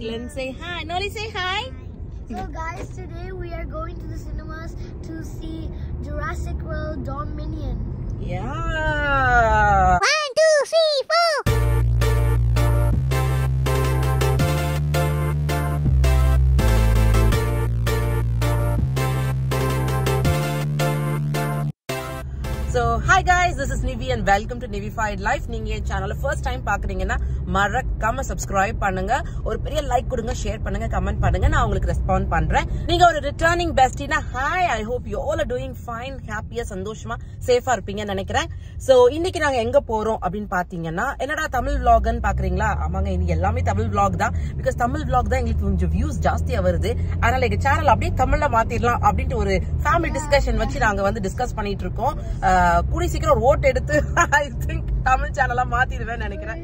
Glenn say hi. Noli say hi. So guys, today we are going to the cinemas to see Jurassic World Dominion. Yeah. 1, 2, 3, 4. So hi guys, this is Nivi and welcome to Nivified Life. நீங்க என் சேனலை first time பாக்குறீங்கன்னா மறக்காம subscribe பண்ணுங்க, ஒரு பெரிய like கொடுங்க, share பண்ணுங்க, comment பண்ணுங்க, நான் உங்களுக்கு ரெஸ்பாண்ட் பண்றேன். நீங்க ஒரு returning பெஸ்டினா hi, I hope you all are doing fine, ஹாப்பியா சந்தோஷமா சேஃபா இருப்பீங்கன்னு நினைக்கிறேன். சோ இன்னைக்கு நாங்க எங்க போறோம் அப்படின்னு பாத்தீங்கன்னா, என்னடா தமிழ் vlogன்னு பாக்குறீங்களா? ஆமாங்க, இன்னைக்கு எல்லாமே தமிழ் vlog தான். பிகாஸ் தமிழ் vlog தான் எங்களுக்கு கொஞ்சம் வியூஸ் ஜாஸ்தியா வருது. அதனால எங்க சேனல் அப்படியே தமிழ்ல மாத்திரலாம் அப்படின்ட்டு ஒரு ஃபேமிலி டிஸ்கஷன் வச்சு நாங்க வந்து டிஸ்கஸ் பண்ணிட்டு இருக்கோம். கூடி சீக்கிரம் ஒரு ஓட் எடுத்து I think தமிழ் சேனலா மாத்திடுவேன்னு நினைக்கிறேன்.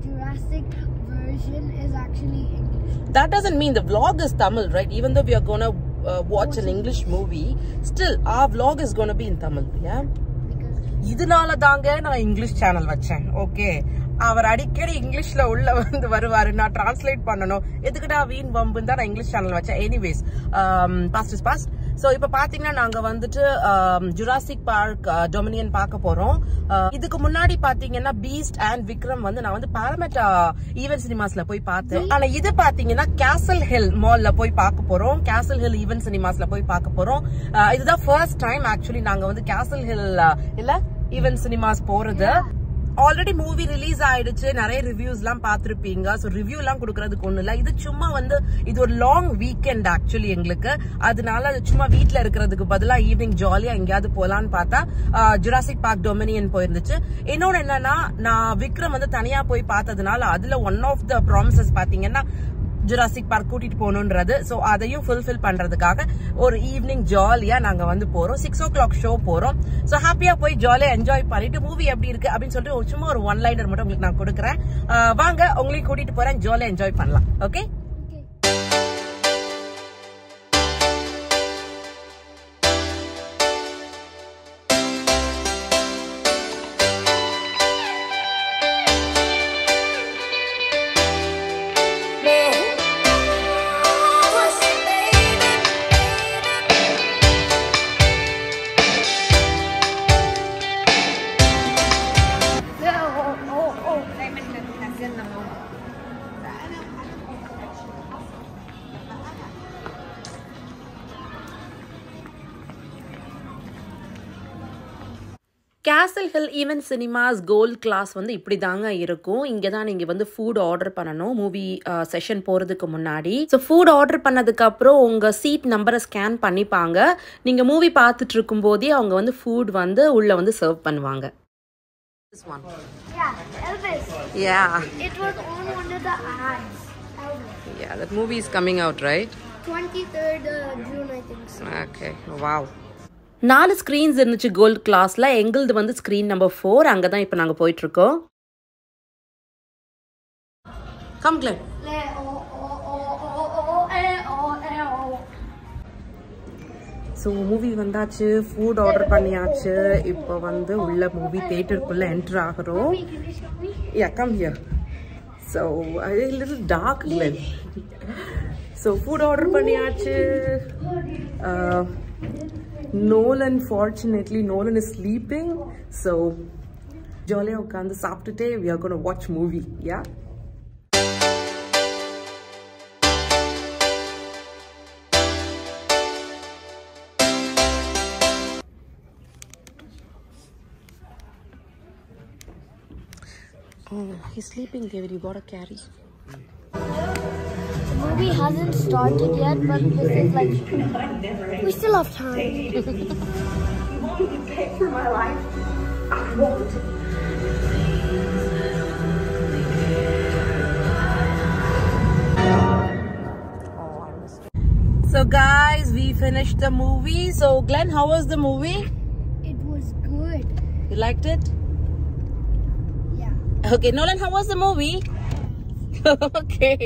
Jurassic version is actually English. That doesn't mean the vlog is Tamil, right? Even though we are gonna watch an English movie, still our vlog is gonna be in Tamil, yeah? இதனால தாங்க நான் English channel வச்சேன். Okay, அவர் அடிக்கடி இங்கிலீஷ்ல உள்ள வந்து வருவாரு, நான் டிரான்ஸ்லேட் பண்ணணும், எதுக்குடா வீண் வம்புன்னு தான் நான் இங்கிலீஷ் சேனல் வச்சேன். Anyways, past is past. So இப்ப பாத்தீங்கன்னா நாங்க வந்துட்டு ஜுராசிக் பார்க் டொமினியன் பார்க்க போறோம். இதுக்கு முன்னாடி பாத்தீங்கன்னா பீஸ்ட் அண்ட் விக்ரம் வந்து நான் வந்து பாரமெட் ஈவென்ட் சினிமாஸ்ல போய் பார்த்தேன். ஆனா இது பாத்தீங்கன்னா கேசல் ஹில் மால்ல போய் பார்க்க போறோம். கேசல் ஹில் ஈவென்ட் சினிமாஸ்ல போய் பார்க்க போறோம். இதுதான் ஃபர்ஸ்ட் டைம் ஆக்சுவலி நாங்க வந்து கேசல் ஹில் இல்ல ஈவென்ட் சினிமாஸ் போறது. ஆல்ரெடி மூவி ரிலீஸ் ஆயிடுச்சு, நிறைய ரிவ்யூஸ் எல்லாம் பாத்திருப்பீங்க. சோ ரிவ்யூ எல்லாம் கொடுக்கறதுக்கு ஒண்ணு இல்ல, இது சும்மா வந்து இது ஒரு லாங் வீக்கெண்ட் ஆக்சுவலி எங்களுக்கு. அதனால சும்மா வீட்டுல இருக்கிறதுக்கு பதிலா ஈவினிங் ஜாலியா எங்கேயாவது போலான்னு பார்த்தா ஜுராசிக் பார்க் டொமினியன் போயிருந்துச்சு. இன்னொன்னு என்னன்னா, நான் விக்ரம் வந்து தனியா போய் பார்த்ததுனால அதுல ஒன் ஆஃப் த ப்ராமிசஸ் பாத்தீங்கன்னா ஜுராசிக் பார்க் கூட்டிட்டு போகணும்ன்றது. சோ அதையும் ஃபுல்ஃபில் பண்றதுக்காக ஒரு ஈவினிங் ஜாலியா நாங்க வந்து போறோம். 6 o'clock ஷோ போறோம். சோ ஹாப்பியா போய் ஜாலியா என்ஜாய் பண்ணிட்டு மூவி எப்படி இருக்கு அப்படின்னு சொல்லிட்டு சும்மா ஒரு ஒன் லைனர் மட்டும் உங்களுக்கு நான் கொடுக்குறேன். வாங்க, உங்களையும் கூட்டிட்டு போறேன், ஜாலியா என்ஜாய் பண்ணலாம். Okay. Castle Hill Event Cinemas Gold Class வந்து இப்படி தாங்க இருக்கும். இங்கே தான் நீங்கள் வந்து ஃபுட் ஆர்டர் பண்ணணும் மூவி செஷன் போகிறதுக்கு முன்னாடி. ஸோ ஃபுட் ஆர்டர் பண்ணதுக்கு அப்புறம் உங்கள் சீட் நம்பரை ஸ்கேன் பண்ணிப்பாங்க. நீங்கள் மூவி பார்த்துட்டு இருக்கும் போதே அவங்க வந்து ஃபுட் வந்து உள்ள வந்து சர்வ் பண்ணுவாங்க. This one. Yeah, Elvis. Yeah. It was on one of the ads. Elvis. Yeah, that movie is coming out, right? 23rd June, I think so. Okay, wow. 4 screens இருந்துச்சு கோல்ட் கிளாஸ்ல. எங்களுது வந்து screen number 4. அங்கதான் இப்ப நாங்க போயிட்டு இருக்கோம். Come கிளன். So movie வந்தாச்சு, ஃபுட் ஆர்டர் பண்ணியாச்சு. இப்போ வந்து உள்ள மூவி தியேட்டருக்குள்ள என்டர் ஆகிறோம். Yeah, come here. So a little dark, Glenn. So food order பண்ணியாச்சு. Nolan, fortunately Nolan is sleeping, so jolly உட்கார்ந்து சாப்பிட்டுட்டே we are going to watch movie. Yeah. Oh, he's sleeping, David. You gotta carry. The movie hasn't started yet, but this is like, we still have time. You want me to pay for my life? I won't. So guys, we finished the movie. So Glenn, how was the movie? It was good. You liked it? Yeah. Okay, Nolan, how was the movie? Okay,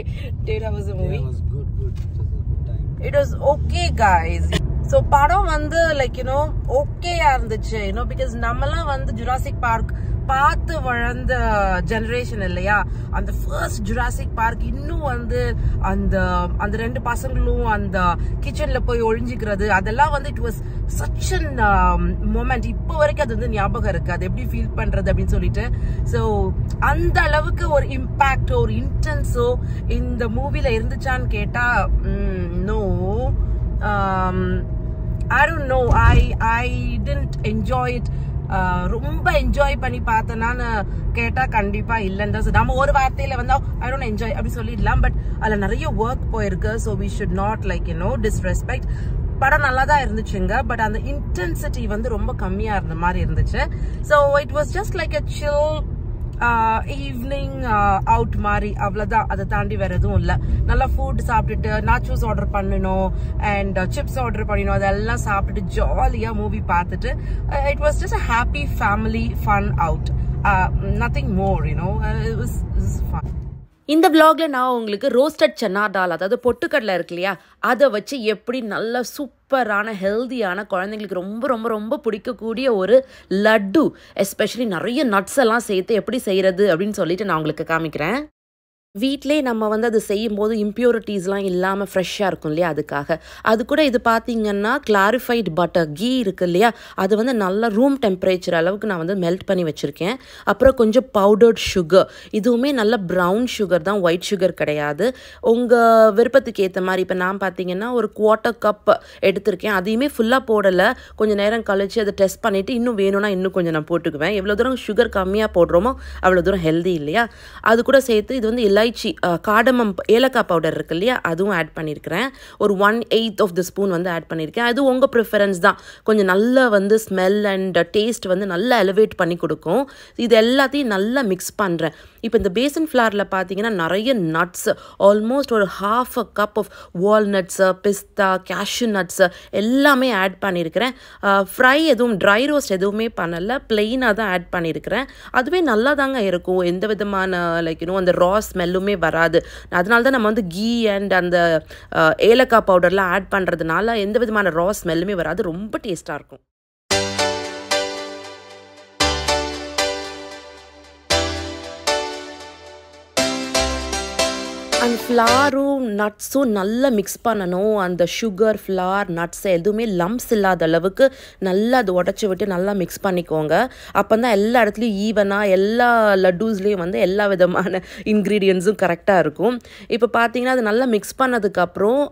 dude, how was the movie? Yeah, it was good. It was a good time. It was okay, guys. So படம் வந்து like you know okay இருந்துச்சு, you know, because நம்மலாம் வந்து Jurassic Park பார்த்து வளர்ந்த generation இல்லையா, அந்த first Jurassic park இன்னும் வந்து அந்த அந்த ரெண்டு பசங்களும் அந்த கிச்சன்ல போய் ஒழிஞ்சிக்கிறது, அதெல்லாம் வந்து it was such an moment. இப்போ வரைக்கும் அது வந்து ஞாபகம் இருக்கு, அது எப்படி ஃபீல் பண்றது அப்படின்னு சொல்லிட்டு. ஸோ அந்த அளவுக்கு ஒரு இம்பாக்ட், ஒரு இன்டென்ஸோ இந்த மூவில இருந்துச்சான்னு கேட்டா no. I don't know, I didn't enjoy it. ரொம்ப என்ஜாய் பண்ணி பார்த்தேன்னு கேட்டா கண்டிப்பா இல்லைன்னு தான். நம்ம ஒரு வார்த்தையில வந்து ஐ டோன்ட் என்ஜாய் அப்படி சொல்லிடலாம், பட் அதுல நிறைய ஒர்க் போயிருக்கு. So we should not like disrespect. படம் நல்லா தான் இருந்துச்சுங்க, பட் அந்த இன்டென்சிட்டி வந்து ரொம்ப கம்மியா இருந்த மாதிரி இருந்துச்சு. So it was just like a chill evening out மாதிரி, அவ்வளவுதான். அதை தாண்டி வேற எதுவும் இல்லை. நல்லா ஃபுட் சாப்பிட்டுட்டு நாச்சோஸ் ஆர்டர் பண்ணணும் அண்ட் சிப்ஸ் ஆர்டர் பண்ணினோம், அதெல்லாம் சாப்பிட்டுட்டு ஜாலியா மூவி பார்த்துட்டு it was just a happy family fun out, nothing more, it was fun. இந்த vlogல நான் உங்களுக்கு ரோஸ்டட் சன்னா தால், அதாவது பொட்டுக்கடலை இருக்கு இல்லையா, அதை வச்சு எப்படி நல்ல சூப்பரான ஹெல்தியான குழந்தைங்களுக்கு ரொம்ப ரொம்ப ரொம்ப பிடிக்கக்கூடிய ஒரு லட்டு, எஸ்பெஷலி நிறைய நட்ஸ் எல்லாம் சேர்த்து எப்படி செய்யறது அப்படின்னு சொல்லிட்டு நான் உங்களுக்கு காமிக்கிறேன். வீட்டிலே நம்ம வந்து அது செய்யும்போது இம்ப்யூரிட்டிஸ்லாம் இல்லாமல் ஃப்ரெஷ்ஷாக இருக்கும் இல்லையா, அதுக்காக. அது கூட இது பார்த்தீங்கன்னா கிளாரிஃபைட் பட்டர் கீ இருக்குது இல்லையா, அது வந்து நல்லா ரூம் டெம்பரேச்சர் அளவுக்கு நான் வந்து மெல்ட் பண்ணி வச்சுருக்கேன். அப்புறம் கொஞ்சம் பவுடர்ட் சுகர், இதுவுமே நல்ல ப்ரௌன் சுகர் தான், ஒயிட் சுகர் கிடையாது. உங்கள் விருப்பத்துக்கு ஏற்ற மாதிரி. இப்போ நான் பார்த்தீங்கன்னா ஒரு 1/4 கப் எடுத்திருக்கேன், அதையுமே ஃபுல்லாக போடலை. கொஞ்சம் நேரம் கழித்து அதை டெஸ்ட் பண்ணிவிட்டு இன்னும் வேணும்னா இன்னும் கொஞ்சம் நான் போட்டுக்குவேன். எவ்வளோ தூரம் சுகர் கம்மியாக போடுறோமோ அவ்வளோ தூரம் ஹெல்தி இல்லையா. அது கூட சேர்த்து இது வந்து இலைச்சி, காடமம், ஏலக்காய் பவுடர் இருக்கு இல்லையா, அதுவும் ஆட் பண்ணியிருக்கிறேன். ஒரு 1/8 ஆஃப் த ஸ்பூன் வந்து ஆட் பண்ணியிருக்கேன். அது உங்கள் ப்ரிஃபரன்ஸ் தான். கொஞ்சம் நல்லா வந்து ஸ்மெல் அண்ட் டேஸ்ட் வந்து நல்லா எலிவேட் பண்ணி கொடுக்கும். இது எல்லாத்தையும் நல்லா மிக்ஸ் பண்ணுறேன். இப்போ இந்த பேசன் ஃப்ளாரில் பார்த்தீங்கன்னா நிறைய நட்ஸ், ஆல்மோஸ்ட் ஒரு 1/2 cup of walnuts, pista, cashew nuts எல்லாமே ஆட் பண்ணியிருக்கிறேன். ஃப்ரை எதுவும் ட்ரை ரோஸ்ட் எதுவுமே பண்ணலை, பிளெயினாக தான் ஆட் பண்ணியிருக்கிறேன். அதுவே நல்லா தாங்க இருக்கும், எந்த விதமான லைக் அந்த ரா ஸ்மெல்லுமே வராது. அதனால தான் நம்ம வந்து கீ அண்ட் அந்த ஏலக்காய் பவுடர்லாம் ஆட் பண்ணுறதுனால எந்த விதமான ரா ஸ்மெல்லுமே வராது, ரொம்ப டேஸ்ட்டாக இருக்கும். அந்த ஃப்ளாரும் நட்ஸும் நல்லா மிக்ஸ் பண்ணணும். அந்த சுகர், ஃப்ளார், நட்ஸ் எதுவுமே லம்ப்ஸ் இல்லாத அளவுக்கு நல்லா அது உடச்சி விட்டு நல்லா மிக்ஸ் பண்ணிக்கோங்க. அப்போ தான் எல்லா இடத்துலையும் ஈவனாக எல்லா லட்டூஸ்லேயும் வந்து எல்லா விதமான இன்க்ரீடியன்ஸும் கரெக்டாக இருக்கும். இப்போ பார்த்தீங்கன்னா அது நல்லா மிக்ஸ் பண்ணதுக்கப்புறம்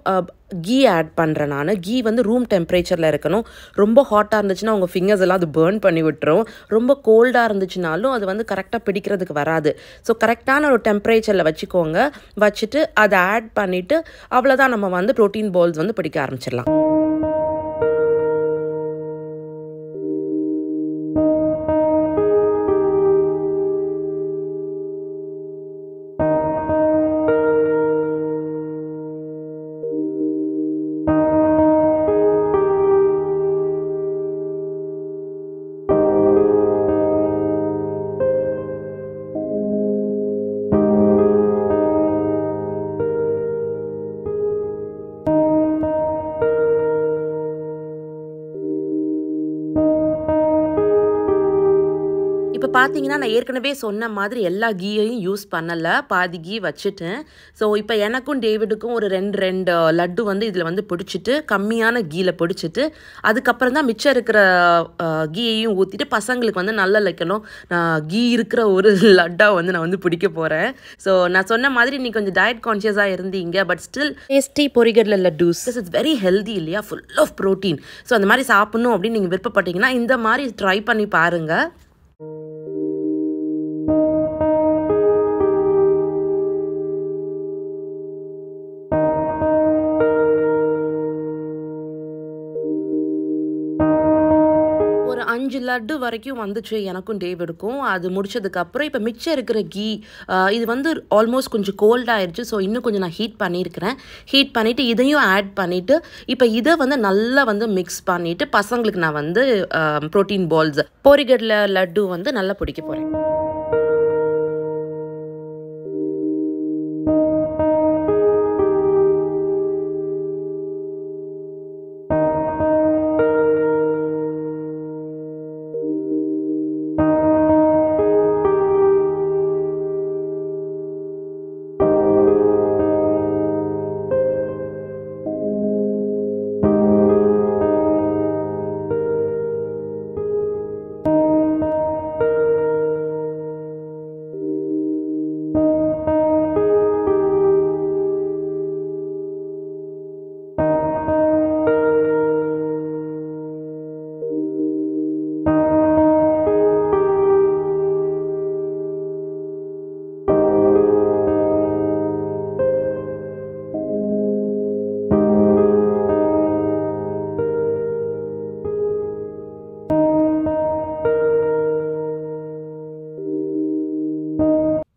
கீ ஆட் பண்ணுறேன் நான். கீ வந்து ரூம் டெம்பரேச்சரில் இருக்கணும். ரொம்ப ஹாட்டாக இருந்துச்சுன்னா உங்கள் ஃபிங்கர்ஸ் எல்லாம் அது பேர்ன் பண்ணி விட்டுரும். ரொம்ப கோல்டாக இருந்துச்சுனாலும் அது வந்து கரெக்டாக பிடிக்கிறதுக்கு வராது. ஸோ கரெக்டான ஒரு டெம்பரேச்சரில் வச்சுக்கோங்க. வச்சுட்டு அதை ஆட் பண்ணிவிட்டு அவ்வளோதான், நம்ம வந்து ப்ரோட்டீன் பால்ஸ் வந்து பிடிக்க ஆரம்பிச்சிடலாம். இப்போ பார்த்தீங்கன்னா நான் ஏற்கனவே சொன்ன மாதிரி எல்லா கீயையும் யூஸ் பண்ணலை, பாதி கீ வச்சுட்டேன். ஸோ இப்போ எனக்கும் டேவிடுக்கும் ஒரு ரெண்டு லட்டு வந்து இதில் வந்து பிடிச்சிட்டு கம்மியான கீயில் பிடிச்சிட்டு அதுக்கப்புறம் தான் மிச்சம் இருக்கிற கீயையும் ஊற்றிட்டு பசங்களுக்கு வந்து நல்லா லைக்கணும் கீ இருக்கிற ஒரு லட்டாக வந்து நான் வந்து பிடிக்க போகிறேன். ஸோ நான் சொன்ன மாதிரி நீ கொஞ்சம் டயட் கான்ஷியஸாக இருந்தீங்க, பட் ஸ்டில் டேஸ்டி பொரிகடலை லட்டூஸ் இட்ஸ் வெரி ஹெல்தி இல்லையா, ஃபுல் ஆஃப் ப்ரோட்டீன். ஸோ அந்த மாதிரி சாப்பிட்ணும் அப்படின்னு நீங்கள் விருப்பப்பட்டீங்கன்னா இந்த மாதிரி ட்ரை பண்ணி பாருங்கள். ஒரு 5 லட்டு வரைக்கும் வந்துச்சு எனக்கும் டேவிடுக்கும். அது முடிச்சதுக்கப்புறம் இப்போ மிச்சம் இருக்கிற கீ இது வந்து ஆல்மோஸ்ட் கொஞ்சம் கோல்ட் ஆயிடுச்சு. ஸோ இன்னும் கொஞ்சம் நான் ஹீட் பண்ணியிருக்கிறேன். ஹீட் பண்ணிவிட்டு இதையும் ஆட் பண்ணிவிட்டு இப்போ இதை வந்து நல்லா வந்து மிக்ஸ் பண்ணிவிட்டு பசங்களுக்கு நான் வந்து ப்ரோட்டீன் பால்ஸ் பொரிகடலை லட்டு வந்து நல்லா பிடிக்க போகிறேன்.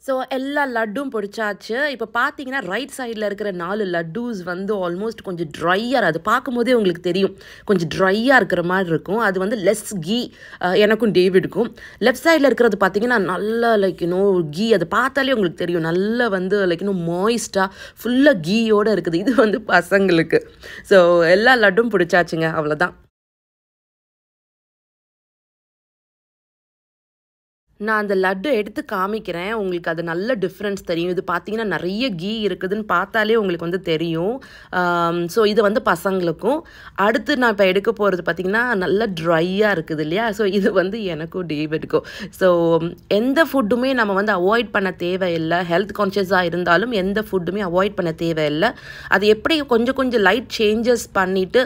ஸோ எல்லா லட்டும் பிடிச்சாச்சு. இப்போ பார்த்தீங்கன்னா ரைட் சைடில் இருக்கிற 4 லட்டூஸ் வந்து ஆல்மோஸ்ட் கொஞ்சம் ட்ரையாக, அது பார்க்கும்போதே உங்களுக்கு தெரியும் கொஞ்சம் ட்ரையாக இருக்கிற மாதிரி இருக்கும். அது வந்து லெஸ் கீ எனக்கும் டேவிடுக்கும். லெஃப்ட் சைடில் இருக்கிறது பார்த்தீங்கன்னா நல்லா கீ, அதை பார்த்தாலே உங்களுக்கு தெரியும் நல்லா வந்து மாய்ஸ்டாக ஃபுல்லாக கீயோடு இருக்குது. இது வந்து பசங்களுக்கு. ஸோ எல்லா லட்டும் பிடிச்சாச்சுங்க, அவ்வளோதான். நான் அந்த லட்டு எடுத்து காமிக்கிறேன், உங்களுக்கு அது நல்ல டிஃப்ரென்ஸ் தெரியும். இது பார்த்தீங்கன்னா நிறைய கீ இருக்குதுன்னு பார்த்தாலே உங்களுக்கு வந்து தெரியும். ஸோ இது வந்து பசங்களுக்கும். அடுத்து நான் இப்போ எடுக்க போகிறது பார்த்தீங்கன்னா நல்ல ட்ரையாக இருக்குது இல்லையா? ஸோ இது வந்து எனக்கும் டேவிடுக்கும். ஸோ எந்த ஃபுட்டுமே நம்ம வந்து அவாய்ட் பண்ண தேவையில்லை. ஹெல்த் கான்ஷியஸாக இருந்தாலும் எந்த ஃபுட்டுமே அவாய்ட் பண்ண தேவையில்லை. அது எப்படி கொஞ்சம் லைட் சேஞ்சஸ் பண்ணிவிட்டு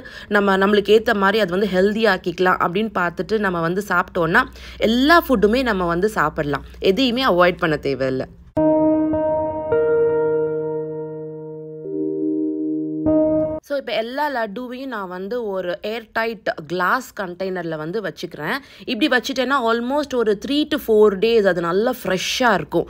நம்மளுக்கு ஏற்ற மாதிரி அது வந்து ஹெல்த்தியாக்கிக்கலாம் அப்படின்னு பார்த்துட்டு நம்ம வந்து சாப்பிட்டோன்னா எல்லா ஃபுட்டுமே நம்ம வந்து சாப்பிடலாம். எதையுமே அவாய்ட் பண்ண தேவையில்லை. ஸோ இப்போ எல்லா லட்டுவையும் நான் வந்து ஒரு ஏர் டைட் கிளாஸ் கண்டெய்னரில் வந்து வச்சுக்கிறேன். இப்படி வச்சுட்டேன்னா ஆல்மோஸ்ட் ஒரு 3 to 4 days அது நல்லா ஃப்ரெஷ்ஷாக இருக்கும்.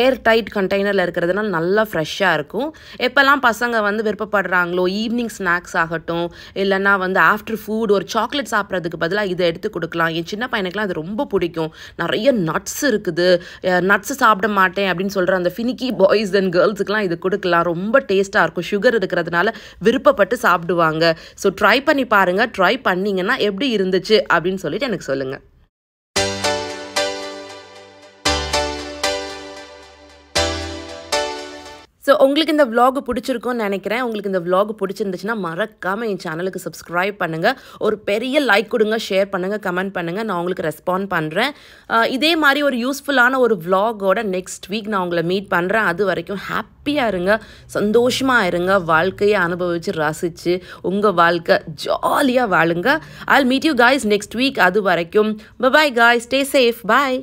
ஏர் டைட் கண்டெய்னரில் இருக்கிறதுனால நல்லா ஃப்ரெஷ்ஷாக இருக்கும். எப்போல்லாம் பசங்க வந்து விருப்பப்படுறாங்களோ, ஈவினிங் ஸ்நாக்ஸ் ஆகட்டும், இல்லைன்னா வந்து ஆஃப்டர் ஃபுட் ஒரு சாக்லேட் சாப்பிட்றதுக்கு பதிலாக இதை எடுத்து கொடுக்கலாம். என் சின்ன பையனுக்குலாம் அது ரொம்ப பிடிக்கும். நிறைய நட்ஸ் இருக்குது. நட்ஸ் சாப்பிட மாட்டேன் அப்படின்னு சொல்கிற அந்த ஃபினிக்கி பாய்ஸ் அண்ட் கேர்ள்ஸுக்கெலாம் இது கொடுக்கலாம். ரொம்ப டேஸ்ட்டாக இருக்கும். சுகர் இருக்கிறதுனால விருப்பப்பட்டு சாப்பிடுவாங்க. ஸோ ட்ரை பண்ணி பாருங்க. ட்ரை பண்ணீங்கன்னா எப்படி இருந்துச்சு அப்படின்னு சொல்லிட்டு எனக்கு சொல்லுங்க. ஸோ உங்களுக்கு இந்த vlog பிடிச்சிருக்கும்னு நினைக்கிறேன். உங்களுக்கு இந்த vlog பிடிச்சிருந்துச்சுன்னா மறக்காமல் என் சேனலுக்கு சப்ஸ்கிரைப் பண்ணுங்கள். ஒரு பெரிய லைக் கொடுங்க, ஷேர் பண்ணுங்கள், கமெண்ட் பண்ணுங்கள். நான் உங்களுக்கு ரெஸ்பாண்ட் பண்ணுறேன். இதே மாதிரி ஒரு யூஸ்ஃபுல்லான ஒரு vlogோட நெக்ஸ்ட் வீக் நான் உங்களை மீட் பண்ணுறேன். அது வரைக்கும் ஹாப்பியாக இருங்க, சந்தோஷமாக இருங்க, வாழ்க்கையை அனுபவித்து ரசித்து உங்கள் வாழ்க்கை ஜாலியாக வாழுங்க. I'll meet you guys next week. அது வரைக்கும் bye bye guys, stay safe, bye.